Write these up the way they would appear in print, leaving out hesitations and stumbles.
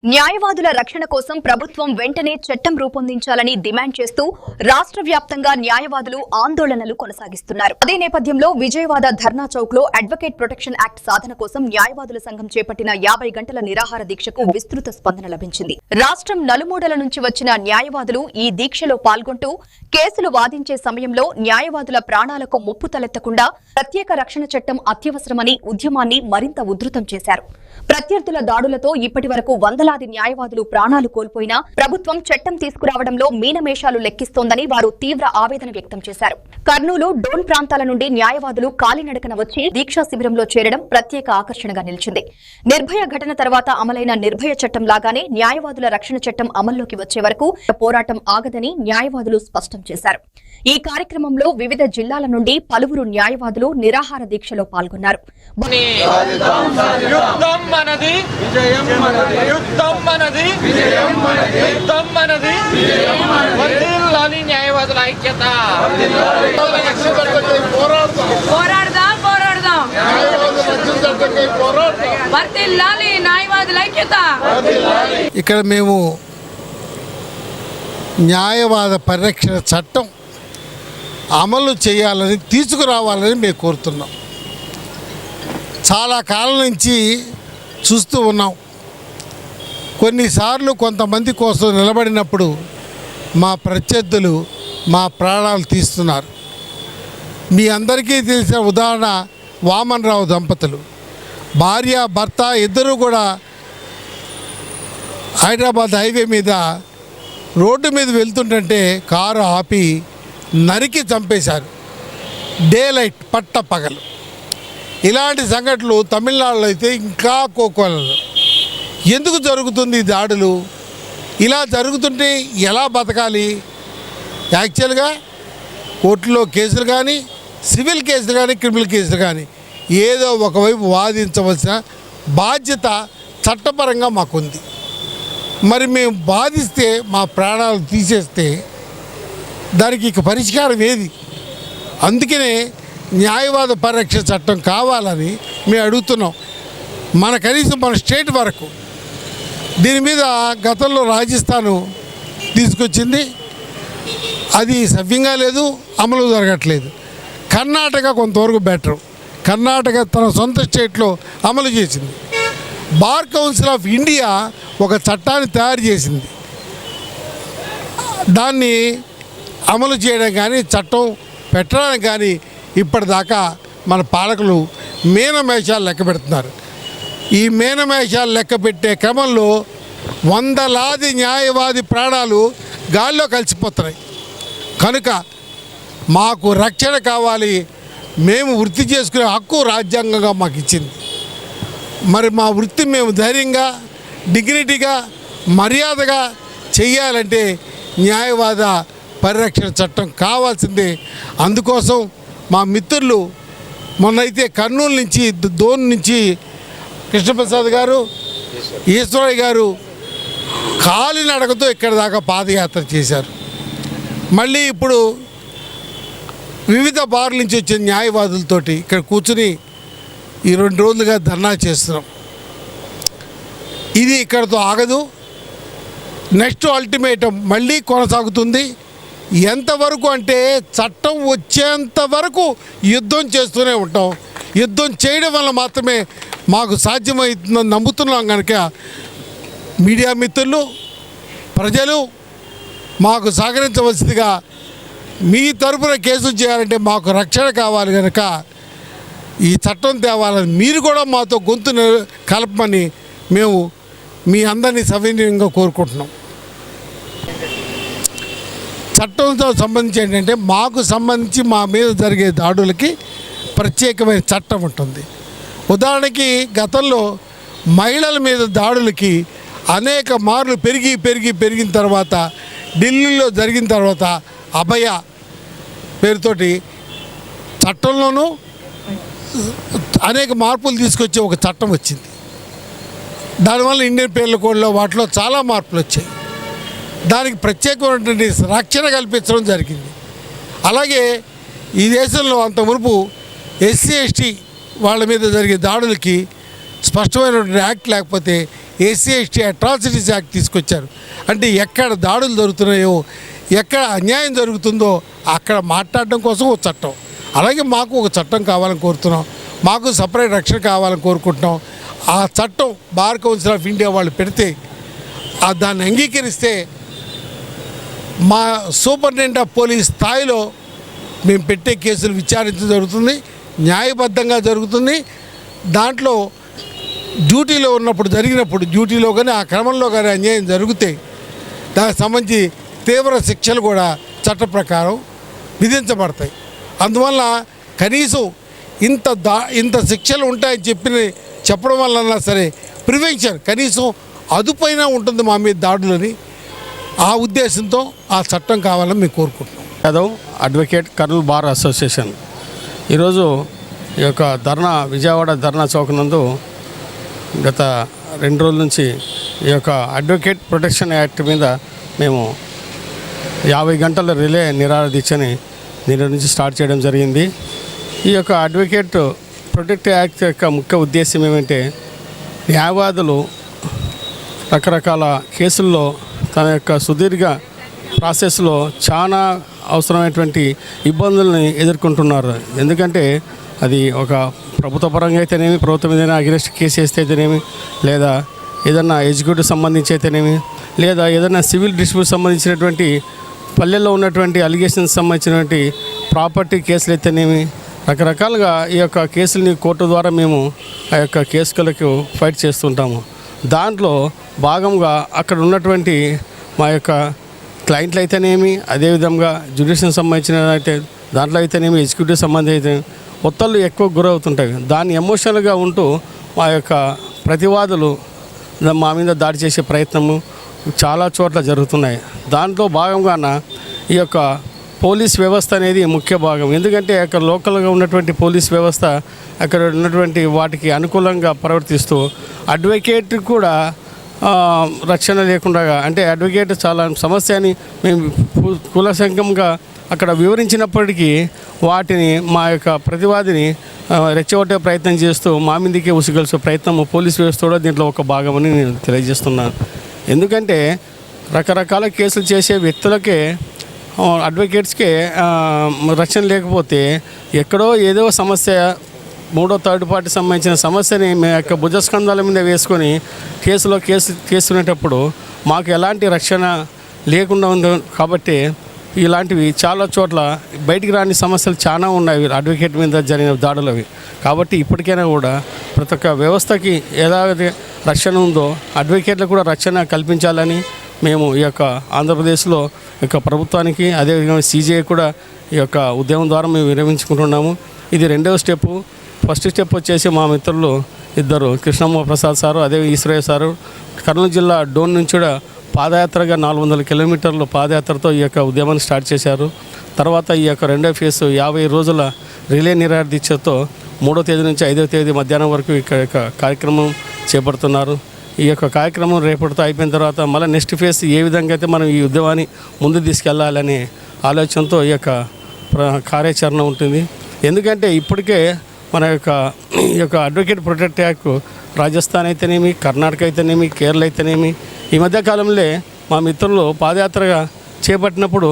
న్యాయవాదుల రక్షణ కోసం ప్రభుత్వం వెంటనే చట్టం రూపొందించాలని డిమాండ్ చేస్తూ రాష్ట్ర వ్యాప్తంగా న్యాయవాదులు ఆందోళనలు కొనసాగిస్తున్నారు. అదే నేపథ్యంలో విజయవాడ ధర్నా చౌక్ లో అడ్వకేట్ ప్రొటెక్షన్ యాక్ట్ సాధన కోసం న్యాయవాదుల సంఘం చేపట్టిన 50 గంటల నిరాహార దీక్షకు విస్తృత స్పందన లభించింది. రాష్ట్రం నలుమూలల నుంచి వచ్చిన న్యాయవాదులు ఈ దీక్షలో పాల్గొంటూ కేసులు వాదించే సమయంలో న్యాయవాదుల ప్రాణాలకు ముప్పు తలెత్తకుండా ప్రత్యేక రక్షణ చట్టం అత్యవసరమని ఉద్యమాన్ని మరింత ఉధృతం చేశారు. ప్రత్యర్థుల దాడులతో ఇప్పటి వరకు వందలాది న్యాయవాదులు ప్రాణాలు కోల్పోయినా ప్రభుత్వం చట్టం తీసుకురావడంలో మీనమేషాలు లెక్కిస్తోందని వారు తీవ్ర ఆవేదన వ్యక్తం చేశారు. కర్నూలు, డోన్ ప్రాంతాల నుండి న్యాయవాదులు కాలినడకన వచ్చి దీక్షా శిబిరంలో చేరడం ప్రత్యేక ఆకర్షణగా నిలిచింది. నిర్భయ ఘటన తర్వాత అమలైన నిర్భయ చట్టం లాగానే న్యాయవాదుల రక్షణ చట్టం అమల్లోకి వచ్చే వరకు పోరాటం ఆగదని న్యాయవాదులు స్పష్టం చేశారు. ఈ కార్యక్రమంలో వివిధ జిల్లాల నుండి పలువురు న్యాయవాదులు నిరాహార దీక్షలో పాల్గొన్నారు. న్యాయవాదుల ఐక్యత ఇక్కడ మేము న్యాయవాద పరిరక్షణ చట్టం అమలు చేయాలని తీసుకురావాలని మేము కోరుతున్నాం. చాలా కాలం నుంచి చూస్తూ ఉన్నాం. కొన్నిసార్లు కొంతమంది కోసం నిలబడినప్పుడు మా ప్రత్యర్థులు మా ప్రాణాలు తీస్తున్నారు. మీ అందరికీ తెలిసిన ఉదాహరణ వామన్ రావు దంపతులు. భార్య భర్త ఇద్దరు కూడా హైదరాబాద్ హైవే మీద రోడ్డు మీద వెళ్తుంటే కారు ఆపి నరికి చంపేశారు. డే లైట్, పట్ట పగలు. ఇలాంటి సంఘటనలు తమిళనాడులో అయితే ఇంకా కోకోలలో. ఎందుకు జరుగుతుంది ఈ దాడులు? ఇలా జరుగుతుంటే ఎలా బతకాలి? యాక్చువల్గా కోర్టులో కేసులు కానీ, సివిల్ కేసులు కానీ, క్రిమినల్ కేసులు కానీ ఏదో ఒకవైపు వాదించవలసిన బాధ్యత చట్టపరంగా మాకుంది. మరి మేము బాధిస్తే, మా ప్రాణాలు తీసేస్తే దానికి ఇక పరిష్కారం ఏది? అందుకనే న్యాయవాద పరిరక్షణ చట్టం కావాలని మేము అడుగుతున్నాం. కనీసం మన స్టేట్ వరకు దీని మీద గతంలో రాజస్థాను తీసుకొచ్చింది, అది సవ్యంగా లేదు, అమలు జరగట్లేదు. కర్ణాటక కొంతవరకు బెటర్. కర్ణాటక తన సొంత స్టేట్లో అమలు చేసింది. బార్ కౌన్సిల్ ఆఫ్ ఇండియా ఒక చట్టాన్ని తయారు చేసింది. దాన్ని అమలు చేయడం కానీ, చట్టం పెట్టడానికి కానీ ఇప్పటిదాకా మన పాలకులు మీనమేషాలు లెక్క పెడుతున్నారు. ఈ మీనమేషాలు లెక్క పెట్టే క్రమంలో వందలాది న్యాయవాది ప్రాణాలు గాల్లో కలిసిపోతున్నాయి. కనుక మాకు రక్షణ కావాలి. మేము వృత్తి చేసుకునే హక్కు రాజ్యాంగంగా మాకు ఇచ్చింది. మరి మా వృత్తి మేము ధైర్యంగా, డిగ్నిటీగా, మర్యాదగా చెయ్యాలంటే న్యాయవాద పరిరక్షణ చట్టం కావాల్సిందే. అందుకోసం మా మిత్రులు మొన్నైతే కర్నూలు నుంచి, డోన్ నుంచి కృష్ణప్రసాద్ గారు, ఈశ్వరయ్య గారు కాలినడకతో ఇక్కడ దాకా పాదయాత్ర చేశారు. మళ్ళీ ఇప్పుడు వివిధ బార్ల నుంచి వచ్చిన న్యాయవాదులతోటి ఇక్కడ కూర్చుని ఈ 2 రోజులుగా ధర్నా చేస్తున్నాం. ఇది ఇక్కడతో ఆగదు. నెక్స్ట్ అల్టిమేటం మళ్ళీ కొనసాగుతుంది. ఎంతవరకు అంటే చట్టం వచ్చేంత వరకు యుద్ధం చేస్తూనే ఉంటాం. యుద్ధం చేయడం వల్ల మాత్రమే మాకు సాధ్యమవుతుందని నమ్ముతున్నాం. కనుక మీడియా మిత్రులు, ప్రజలు మాకు సహకరించవలసిందిగా, మీ తరపున కేసులు చేయాలంటే మాకు రక్షణ కావాలి. కనుక ఈ చట్టం తేవాలని మీరు కూడా మాతో గొంతు కలపమని మేము మీ అందరినీ సవినయంగా కోరుకుంటున్నాం. చట్టంతో సంబంధించి ఏంటంటే మాకు సంబంధించి మా మీద జరిగే దాడులకి ప్రత్యేకమైన చట్టం ఉంటుంది. ఉదాహరణకి గతంలో మహిళల మీద దాడులకి అనేక మార్లు పెరిగిన తర్వాత ఢిల్లీలో జరిగిన తర్వాత అభయ పేరుతోటి చట్టంలోనూ అనేక మార్పులు తీసుకొచ్చే ఒక చట్టం వచ్చింది. దానివల్ల ఇండియన్ పీనల్ కోడ్లో వాటిలో చాలా మార్పులు వచ్చాయి. దానికి ప్రత్యేకమైనటువంటి రక్షణ కల్పించడం జరిగింది. అలాగే ఈ దేశంలో అంత మునుపు ఎస్సీ ఎస్టీ వాళ్ళ మీద జరిగే దాడులకి స్పష్టమైనటువంటి యాక్ట్ లేకపోతే ఎస్సీ ఎస్టీ అట్రాసిటీస్ యాక్ట్ తీసుకొచ్చారు. అంటే ఎక్కడ దాడులు జరుగుతున్నాయో, ఎక్కడ అన్యాయం జరుగుతుందో అక్కడ మాట్లాడడం కోసం ఒక చట్టం. అలాగే మాకు ఒక చట్టం కావాలని కోరుతున్నాం, మాకు సపరేట్ రక్షణ కావాలని కోరుకుంటున్నాం. ఆ చట్టం బార్ కౌన్సిల్ ఆఫ్ ఇండియా వాళ్ళు పెడితే దాన్ని అంగీకరిస్తే మా సూపరింటెండెంట్ ఆఫ్ పోలీస్ స్థాయిలో మేము పెట్టే కేసులు విచారించడం జరుగుతుంది, న్యాయబద్ధంగా జరుగుతుంది. దాంట్లో డ్యూటీలో ఉన్నప్పుడు జరిగినప్పుడు డ్యూటీలో కానీ ఆ క్రమంలో కానీ అన్యాయం జరిగితే దానికి సంబంధించి తీవ్ర శిక్షలు కూడా చట్ట ప్రకారం విధించబడతాయి. అందువల్ల కనీసం ఇంత శిక్షలు ఉంటాయని చెప్పడం వల్ల సరే ప్రివెన్షన్ కనీసం అదుపైన ఉంటుంది మా మీద దాడులని ఆ ఉద్దేశంతో ఆ చట్టం కావాలని మేము కోరుకుంటున్నాం. Yadav advocate Kurnool bar association ఈరోజు ఈ యొక్క విజయవాడ ధర్నా చౌక్ నందు గత 2 రోజుల నుంచి ఈ యొక్క అడ్వకేట్ ప్రొటెక్షన్ యాక్ట్ మీద మేము 50 గంటల రిలే నిరాహార దీక్షని దీని నుంచి స్టార్ట్ చేయడం జరిగింది. ఈ యొక్క అడ్వకేట్ ప్రొటెక్ట్ యాక్ట్ యొక్క ముఖ్య ఉద్దేశం ఏమంటే న్యాయవాదులు రకరకాల కేసుల్లో తన యొక్క సుదీర్ఘ ప్రాసెస్లో చాలా అవసరమైనటువంటి ఇబ్బందుల్ని ఎదుర్కొంటున్నారు. ఎందుకంటే అది ఒక ప్రభుత్వ పరంగా అయితేనేమి, ప్రభుత్వం ఏదైనా అగ్రెస్ట్ కేసు వేస్తే అయితేనేమి, లేదా ఏదైనా ఎగ్జిక్యూటివ్ సంబంధించి అయితేనేమి, లేదా ఏదైనా సివిల్ డిస్ప్యూట్ సంబంధించినటువంటి పల్లెల్లో ఉన్నటువంటి అలిగేషన్స్ సంబంధించినటువంటి ప్రాపర్టీ కేసులు అయితేనేమి, రకరకాలుగా ఈ యొక్క కేసుల్ని కోర్టు ద్వారా మేము ఆ యొక్క కేసులకు ఫైట్ చేస్తుంటాము. దాంట్లో భాగంగా అక్కడ ఉన్నటువంటి మా యొక్క క్లయింట్లు అయితేనేమి, అదేవిధంగా జ్యుడిషియల్ సంబంధించిన అయితే దాంట్లో అయితేనేమి, ఎగ్జిక్యూటివ్ సంబంధించి అయితే ఒత్తిళ్ళు ఎక్కువ గురవుతుంటాయి. దాన్ని ఎమోషనల్గా ఉంటూ మా యొక్క ప్రతివాదులు మా మీద దాడి చేసే ప్రయత్నము చాలా చోట్ల జరుగుతున్నాయి. దాంట్లో భాగంగా ఈ యొక్క పోలీస్ వ్యవస్థ అనేది ముఖ్య భాగం. ఎందుకంటే అక్కడ లోకల్గా ఉన్నటువంటి పోలీస్ వ్యవస్థ అక్కడ ఉన్నటువంటి వాటికి అనుకూలంగా ప్రవర్తిస్తూ అడ్వకేట్ కూడా రక్షణ లేకుండా, అంటే అడ్వకేట్ చాలా సమస్య అని మేము కులసంఘంగా అక్కడ వివరించినప్పటికీ వాటిని మా యొక్క ప్రతివాదిని రెచ్చగొట్టే ప్రయత్నం చేస్తూ మా మీదకే ఉసిగొల్చే ప్రయత్నం పోలీస్ వ్యవస్థ కూడా దీంట్లో ఒక భాగమని నేను తెలియజేస్తున్నాను. ఎందుకంటే రకరకాల కేసులు చేసే వ్యక్తులకే, అడ్వకేట్స్కే రక్షణ లేకపోతే ఎక్కడో ఏదో సమస్య, మూడో థర్డ్ పార్టీ సంబంధించిన సమస్యని మీ యొక్క భుజస్కంధాల మీద వేసుకొని కేసుకునేటప్పుడు మాకు ఎలాంటి రక్షణ లేకుండా ఉంది. కాబట్టి ఇలాంటివి చాలా చోట్ల బయటికి రాని సమస్యలు చాలా ఉన్నాయి అడ్వకేట్ మీద జరిగిన దాడులవి. కాబట్టి ఇప్పటికైనా కూడా ప్రతి ఒక్క వ్యవస్థకి ఏదైతే రక్షణ ఉందో అడ్వకేట్లకు కూడా రక్షణ కల్పించాలని మేము ఈ యొక్క ఆంధ్రప్రదేశ్లో ఈ యొక్క ప్రభుత్వానికి, అదేవిధంగా సీజీఐ కూడా ఈ యొక్క ఉద్యమం ద్వారా మేము విరమించుకుంటున్నాము. ఇది 2వ స్టెప్పు. ఫస్ట్ స్టెప్ వచ్చేసి మా మిత్రులు ఇద్దరు, కృష్ణమ్మ ప్రసాద్ సారు, అదే ఈశ్వరయ్య సారు, కర్నూలు జిల్లా డోన్ నుంచి కూడా పాదయాత్రగా 400 కిలోమీటర్లు పాదయాత్రతో ఈ యొక్క ఉద్యమాన్ని స్టార్ట్ చేశారు. తర్వాత ఈ యొక్క 2వ ఫేజ్ 50 రోజుల రిలే నిరాహార దీక్షతో 3వ తేదీ నుంచి 5వ తేదీ మధ్యాహ్నం వరకు ఇక్కడ కార్యక్రమం చేపడుతున్నారు. ఈ యొక్క కార్యక్రమం రేపటితో అయిపోయిన తర్వాత మళ్ళీ నెక్స్ట్ ఫేజ్ ఏ విధంగా అయితే మనం ఈ ఉద్యమాన్ని ముందు తీసుకెళ్లాలనే ఆలోచనతో ఈ కార్యాచరణ ఉంటుంది. ఎందుకంటే ఇప్పటికే మన ఈ యొక్క అడ్వకేట్ ప్రొటెక్ట్ యాక్ట్ రాజస్థాన్ అయితేనేమి, కర్ణాటక అయితేనేమి, కేరళ అయితేనేమి ఈ మధ్యకాలంలో మా మిత్రులు పాదయాత్రగా చేపట్టినప్పుడు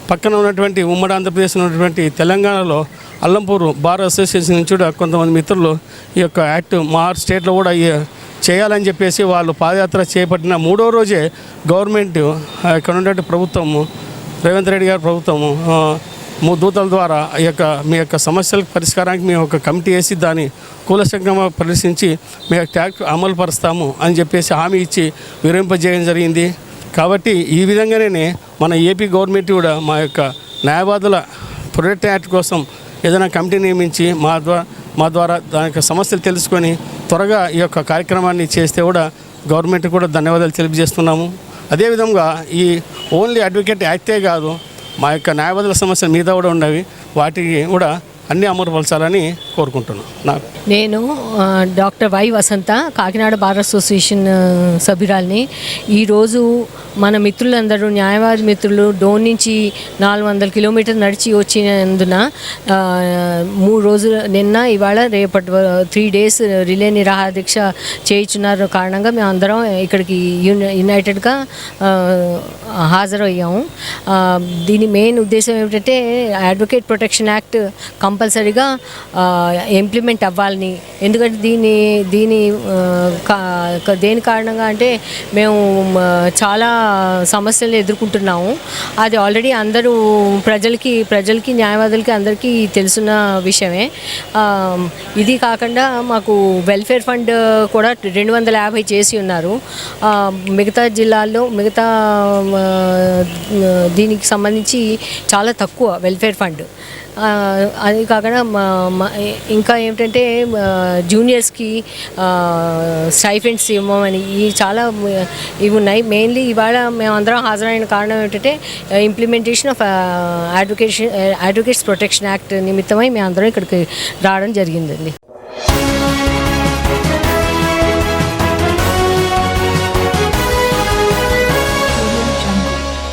పక్కన ఉన్నటువంటి ఉమ్మడి ఆంధ్రప్రదేశ్ ఉన్నటువంటి తెలంగాణలో అల్లంపూర్ బార్ అసోసియేషన్ నుంచి కూడా కొంతమంది మిత్రులు ఈ యొక్క యాక్ట్ మా స్టేట్లో కూడా చేయాలని చెప్పేసి వాళ్ళు పాదయాత్ర చేపట్టిన 3వ రోజే గవర్నమెంట్ ఇక్కడ ఉన్నటువంటి ప్రభుత్వము, రేవంత్ రెడ్డి గారి ప్రభుత్వము దూతల ద్వారా మీ యొక్క సమస్యల పరిష్కారానికి మేము ఒక కమిటీ వేసి దాన్ని కూలసంఘంగా పరిశీలించి మీ యొక్క యాక్ట్ అమలు పరుస్తాము అని చెప్పేసి హామీ ఇచ్చి విరమింపజేయడం జరిగింది. కాబట్టి ఈ విధంగానే మన ఏపీ గవర్నమెంట్ కూడా మా యొక్క న్యాయవాదుల ప్రొటెక్ట్ యాక్ట్ కోసం ఏదైనా కమిటీ నియమించి మా ద్వారా దాని యొక్క సమస్యలు తెలుసుకొని త్వరగా ఈ యొక్క కార్యక్రమాన్ని చేస్తే కూడా గవర్నమెంట్ కూడా ధన్యవాదాలు తెలియజేస్తున్నాము. అదేవిధంగా ఈ ఓన్లీ అడ్వకేట్ యాక్టే కాదు, మా యొక్క న్యాయవాదుల సమస్యలు మీద కూడా ఉన్నవి, వాటికి కూడా అన్నీ అమలుపరచాలని కోరుకుంటున్నాను. నేను doctor why Vasantha, Kakinada bar association సభ్యురాల్ని. ఈరోజు మన మిత్రులందరూ, న్యాయవాది మిత్రులు డోన్ నుంచి 400 కిలోమీటర్లు నడిచి వచ్చినందున 3 రోజులు, నిన్న ఇవాళ రేపటి 3 days రిలే నిరాహార దీక్ష చేయించున్నారు కారణంగా మేము అందరం ఇక్కడికి యునైటెడ్గా హాజరయ్యాము. దీని మెయిన్ ఉద్దేశం ఏమిటంటే అడ్వకేట్ ప్రొటెక్షన్ యాక్ట్ కంపల్సరీగా ఇంప్లిమెంట్ అవ్వాలని. ఎందుకంటే దేని కారణంగా అంటే మేము చాలా సమస్యలు ఎదుర్కొంటున్నాము. అది ఆల్రెడీ అందరూ ప్రజలకి న్యాయవాదులకి అందరికీ తెలుసున్న విషయమే. ఇది కాకుండా మాకు వెల్ఫేర్ ఫండ్ కూడా 250 చేసి ఉన్నారు. మిగతా జిల్లాల్లో దీనికి సంబంధించి చాలా తక్కువ వెల్ఫేర్ ఫండ్. అది కాకుండా ఇంకా ఏమిటంటే జూనియర్స్కి స్టైఫెండ్స్ ఇవ్వమని చాలా ఇవి ఉన్నాయి. మెయిన్లీ ఇవాళ మేమందరం హాజరైన కారణం ఏంటంటే implementation of advocates protection act నిమిత్తమై మేమందరం ఇక్కడికి రావడం జరిగిందండి.